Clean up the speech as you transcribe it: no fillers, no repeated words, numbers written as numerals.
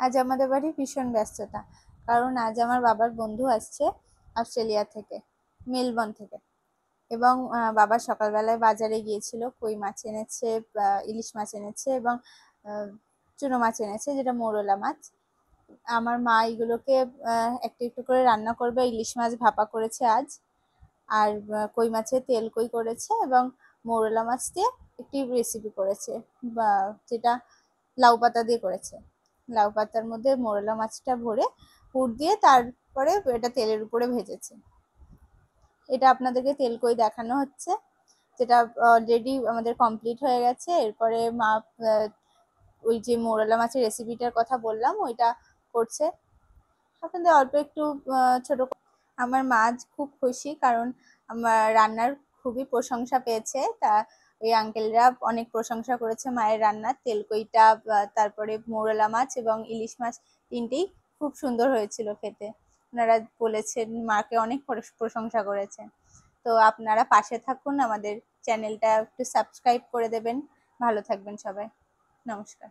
আজ আমাদের বাড়ি ভীষণ ব্যস্ততা, কারণ আজ আমার বাবার বন্ধু আসছে অস্ট্রেলিয়া থেকে, মেলবোর্ন থেকে। এবং বাবা সকালবেলায় বাজারে গিয়েছিল, কই মাছ এনেছে, ইলিশ মাছ এনেছে এবং চুনো মাছ এনেছে, যেটা মোরলা মাছ। আমার মা এগুলোকে একটু একটু করে রান্না করবে। ইলিশ মাছ ভাপা করেছে আজ, আর কই মাছের তেল কই করেছে, এবং মোরলা মাছ দিয়ে একটি রেসিপি করেছে, বা যেটা লাউ পাতা দিয়ে করেছে। লাউ পাতার মধ্যে মোরলা মাছটা ভরে পুর দিয়ে তারপরে এটা তেলের উপরে ভেজেছে। এটা আপনাদেরকে তেল কই দেখানো হচ্ছে, যেটা অলরেডি আমাদের কমপ্লিট হয়ে গেছে। এরপরে মা ওই যে মোরলা মাছের রেসিপিটার কথা বললাম ওইটা করছে। আপনাদের অল্প একটু ছোট। আমার মা আজ খুব খুশি, কারণ আমার রান্নার খুবই প্রশংসা পেয়েছে। তা ওই আঙ্কেলরা অনেক প্রশংসা করেছে মায়ের রান্নার। তেলকইটা, তারপরে মোরলা মাছ এবং ইলিশ মাছ তিনটেই খুব সুন্দর হয়েছিল খেতে। ওনারা বলেছেন, মাকে অনেক প্রশংসা করেছেন। তো আপনারা পাশে থাকুন, আমাদের চ্যানেলটা একটু সাবস্ক্রাইব করে দেবেন। ভালো থাকবেন সবাই। নমস্কার।